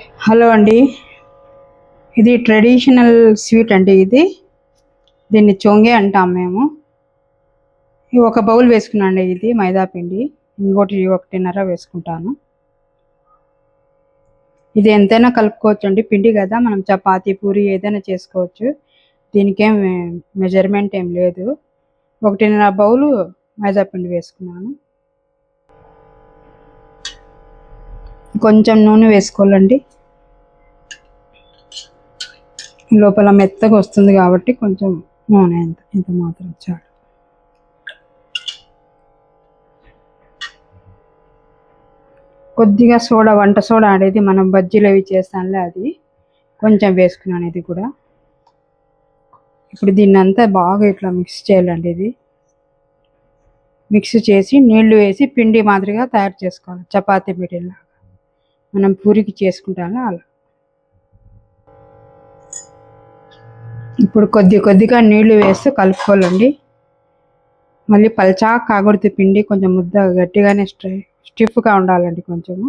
Hello అండి, ఇది traditional sweet అండి. దీన్ని చొంగే అంటాం మేము. ఒక బౌల్ వేసుకున్నాను అండి. ఇది మైదా పిండి, ఇంకోటి 1.5 వేసుకుంటాను. ఇది ఎంతైనా కలుపుకోవచ్చు అండి, పిండి కదా, మనం చపాతీ పూరి ఏదైనా చేసుకోవచ్చు. దీనికేం మెజర్మెంట్ ఏం లేదు. 1.5 బౌలు మైదా పిండి వేసుకున్నాను. కొంచెం నూనె వేసుకోవాలండి, లోపల మెత్తగా వస్తుంది కాబట్టి కొంచెం నూనె ఇంత మాత్రం చాలు. కొద్దిగా సోడా, వంట సోడా అనేది మనం బజ్జీలు అవి చేస్తాంలే, అది కొంచెం వేసుకున్నాను. ఇది కూడా ఇప్పుడు దీన్ని అంతా బాగా ఇట్లా మిక్స్ చేయాలండి. ఇది మిక్స్ చేసి నీళ్లు వేసి పిండి మాదిరిగా తయారు చేసుకోవాలి, చపాతీ పిండిలాగా మనం పూరికి చేసుకుంటాము అలా. ఇప్పుడు కొద్దిగా నీళ్లు వేస్తూ కలుపుకోవాలండి. మళ్ళీ పల్చా కాకూడదు పిండి, కొంచెం ముద్ద గట్టిగానే స్టిఫ్గా ఉండాలండి. కొంచెము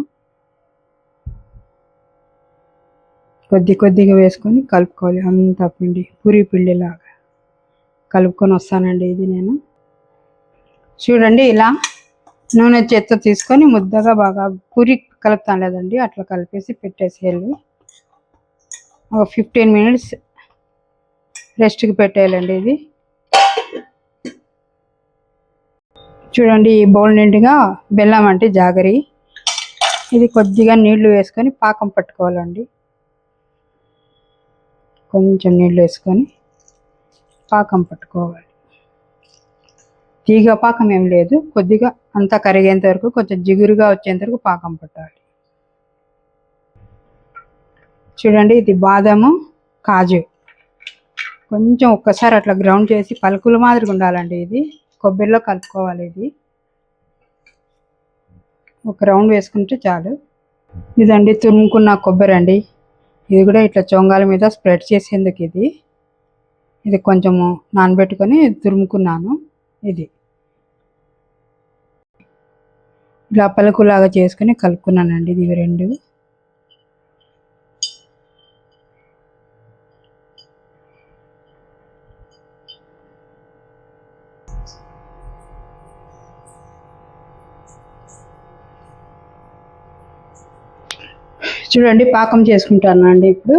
కొద్దిగా వేసుకొని కలుపుకోవాలి. అంత పిండి పూరి పిండిలాగా కలుపుకొని వస్తానండి. ఇది నేను చూడండి, ఇలా నూనె చేత్తో తీసుకొని ముద్దగా బాగా పూరి కలుపుతాను లేదండి, అట్లా కలిపేసి పెట్టేసేయాలి. ఒక 15 మినిట్స్ రెస్ట్కి పెట్టేయాలండి. ఇది చూడండి, ఈ బౌల్ నిండుగా బెల్లం అంటే జాగరి. ఇది కొద్దిగా నీళ్లు వేసుకొని పాకం పట్టుకోవాలండి. కొంచెం నీళ్ళు వేసుకొని పాకం పట్టుకోవాలి. తీగ పాకం ఏం లేదు, కొద్దిగా అంతా కరిగేంత వరకు, కొంచెం జిగురుగా వచ్చేంత వరకు పాకం పట్టాలి. చూడండి, ఇది బాదము కాజు కొంచెం ఒక్కసారి అట్లా గ్రౌండ్ చేసి పలుకుల మాదిరిగా ఉండాలండి. ఇది కొబ్బరిలో కలుపుకోవాలి. ఇది ఒక రౌండ్ వేసుకుంటే చాలు. ఇదండి తురుముకున్న కొబ్బరి అండి. ఇది కూడా ఇట్లా చొంగాల మీద స్ప్రెడ్ చేసేందుకు ఇది కొంచెము నానబెట్టుకొని తురుముకున్నాను. ఇది ఇలా పలుకులాగా చేసుకుని కలుపుకున్నానండి. ఇవి రెండు చూడండి, పాకం చేసుకుంటాను అండి. ఇప్పుడు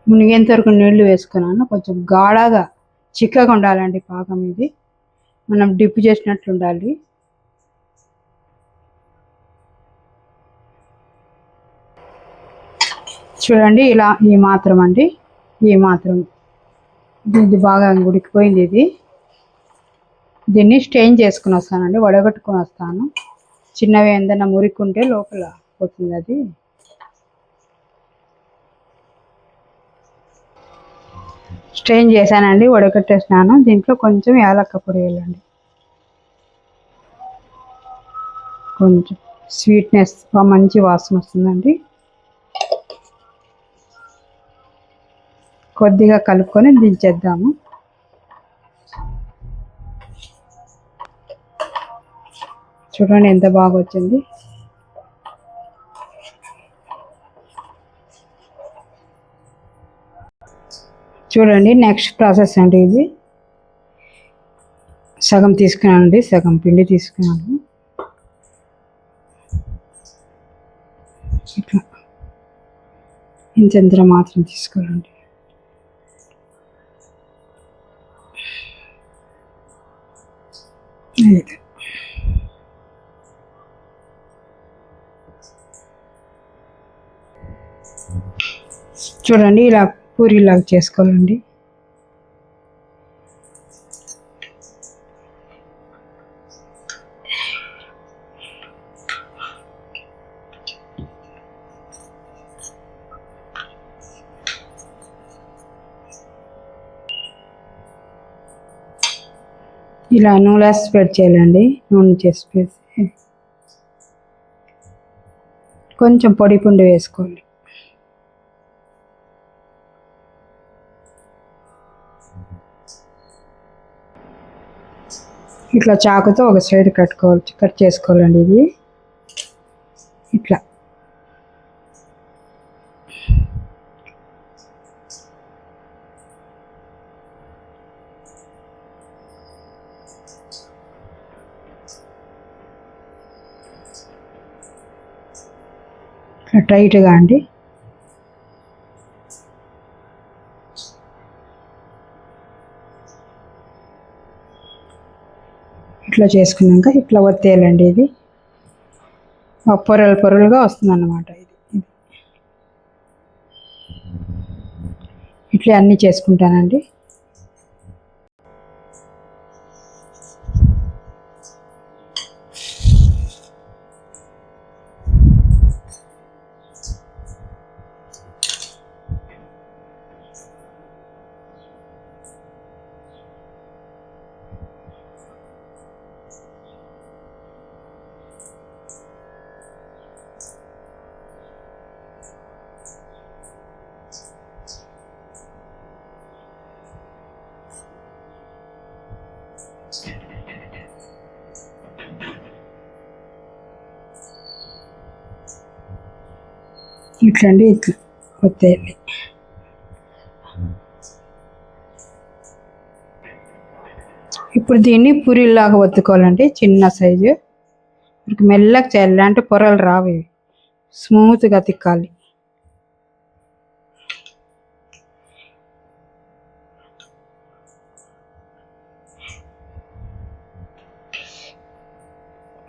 మునిగేంత వరకు నీళ్లు వేసుకున్నాను. కొంచెం గాఢగా చిక్కగా ఉండాలండి పాకం. ఇది మనం డిప్ చేసినట్లు ఉండాలి. చూడండి, ఇలా ఈ మాత్రం అండి, ఈ మాత్రం. ఇది బాగా ఉడికిపోయింది. దీన్ని స్టెయిన్ చేసుకుని వస్తానండి, వడగట్టుకొని వస్తాను. చిన్నవి ఏదైనా మురికుంటే లోపల పోతుంది. అది స్ట్రెయిన్ చేశానండి, వడకట్టేసినాను. దీంట్లో కొంచెం యాలక్క పొడి వేయాలండి, కొంచెం స్వీట్నెస్, మంచి వాసన వస్తుందండి. కొద్దిగా కలుపుకొని దించేద్దాము. చూడండి ఎంత బాగా వచ్చింది. చూడండి, నెక్స్ట్ ప్రాసెస్ అండి. ఇది సగం తీసుకున్నానండి, సగం పిండి తీసుకున్నాను. ఇట్లా ఇంత మాత్రం తీసుకోవాలండి. చూడండి, ఇలా పూరీలాగా చేసుకోవాలండి. ఇలా నూనె స్ప్రెడ్ చేయాలండి. నూనె చేసి కొంచెం పొడి పిండి వేసుకోవాలి. ఇట్లా చాకుతో ఒక సైడ్ కట్ చేసుకోవాలండి. ఇది ఇట్లా ఇట్లా టైట్గా అండి. ఇట్లా చేసుకున్నాక ఇట్లా ఒత్తేయాలండి. ఇది పొరలు పొరలుగా వస్తుంది అన్నమాట. ఇది ఇట్లా అన్నీ చేసుకుంటానండి. ఇట్లా అండి, ఇట్లా ఒత్తేయాలి. ఇప్పుడు దీన్ని పూరీలాగా ఒత్తుకోవాలండి. చిన్న సైజు మెల్లగా చేయాలి, అంటే పొరలు రావు, స్మూత్గా తిక్కాలి.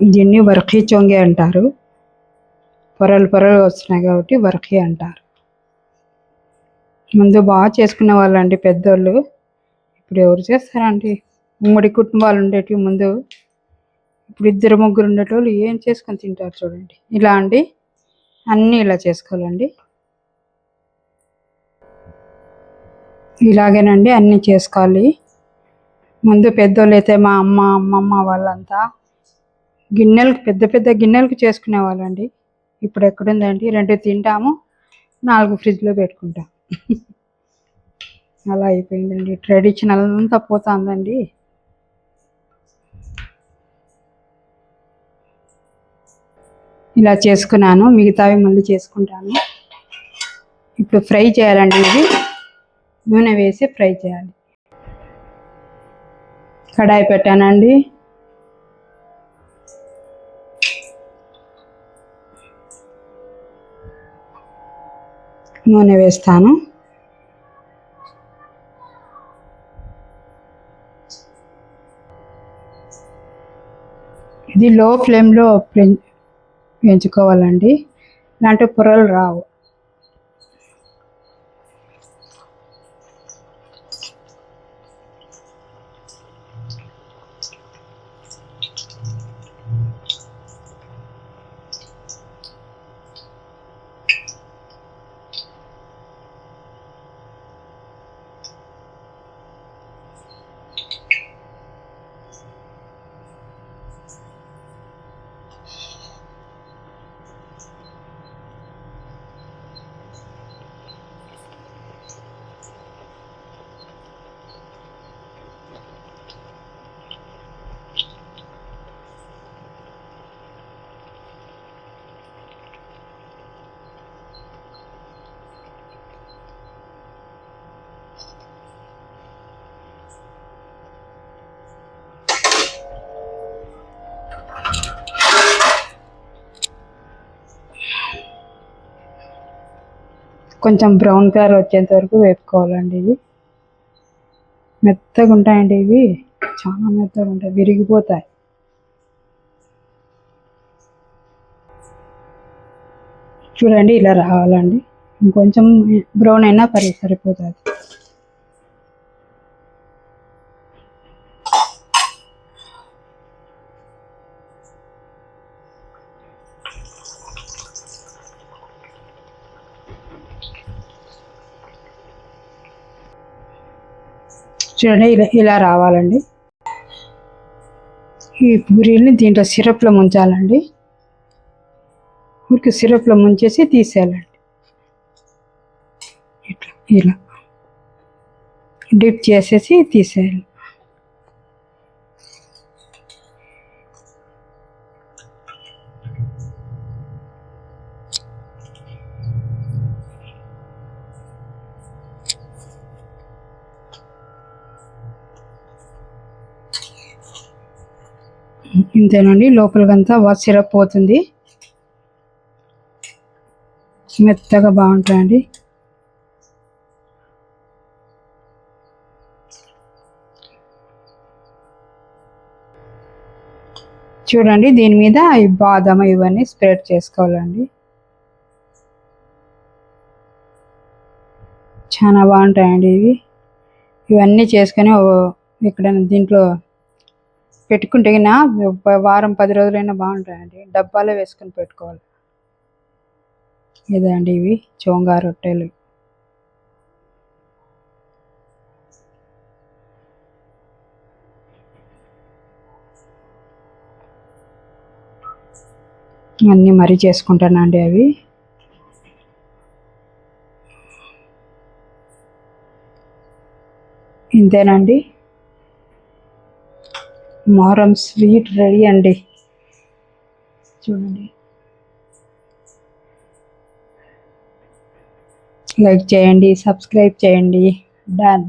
దీన్ని వర్ఖీ చొంగే అంటారు. పొరలు పొరలు వస్తున్నాయి కాబట్టి వర్ఖీ అంటారు. ముందు బాగా చేసుకునే వాళ్ళండి పెద్దోళ్ళు. ఇప్పుడు ఎవరు చేస్తారండి? ఉమ్మడి కుటుంబాలు ఉండేటివి ముందు. ఇప్పుడు 2 3 ఉండేటోళ్ళు ఏం చేసుకొని తింటారు చూడండి. ఇలా అండి, అన్నీ ఇలా చేసుకోవాలండి. ఇలాగేనండి అన్నీ చేసుకోవాలి. ముందు పెద్దోళ్ళు అయితే మా అమ్మమ్మ వాళ్ళంతా గిన్నెలకు, పెద్ద పెద్ద గిన్నెలకు చేసుకునే వాళ్ళండి. ఇప్పుడు ఎక్కడుందండి? 2 తింటాము, 4 ఫ్రిడ్జ్లో పెట్టుకుంటాం. అలా అయిపోయిందండి. ట్రెడిషనల్ అంతా పోతుందండి. ఇలా చేసుకున్నాను, మిగతావి మళ్ళీ చేసుకుంటాను. ఇప్పుడు ఫ్రై చేయాలండి. ఇది నూనె వేసి ఫ్రై చేయాలి. కడాయి పెట్టానండి. నూనె వేస్తాను. ఇది లో ఫ్లేమ్లో వేయించుకోవాలండి, ఇలాంటి పొరలు రావు. కొంచెం బ్రౌన్ కలర్ వచ్చేంత వరకు వేపుకోవాలండి. ఇది మెత్తగా ఉంటాయండి, ఇవి చాలా మెత్తగా ఉంటాయి, విరిగిపోతాయి. చూడండి, ఇలా రావాలండి. ఇంకొంచెం బ్రౌన్ అయినా సరిపోతుంది. చూడండి, ఇలా రావాలండి. ఈ పూరీని దీంట్లో సిరప్లో ముంచాలండి. ఊరికి సిరప్లో ముంచేసి తీసేయాలండి. ఇట్లా ఇలా డిప్ చేసేసి తీసేయాలి. ఇంతేనండి, లోపలికంతా సిరప్ పోతుంది. మెత్తగా బాగుంటాయండి. చూడండి, దీని మీద ఈ బాదం ఇవన్నీ స్ప్రెడ్ చేసుకోవాలండి. చాలా బాగుంటాయండి ఇవి. ఇవన్నీ చేసుకొని ఎక్కడైనా దీంట్లో పెట్టుకుంటే వారం 10 రోజులైనా బాగుంటాయండి. డబ్బాలో వేసుకొని పెట్టుకోవాలి. ఇదండి ఇవి చోంగా రొట్టెలు. అన్నీ మరీ చేసుకుంటానండి అవి. ఇంతేనండి, మొహరం స్వీట్ రెడీ అండి. చూడండి, లైక్ చేయండి, సబ్స్క్రైబ్ చేయండి. డన్.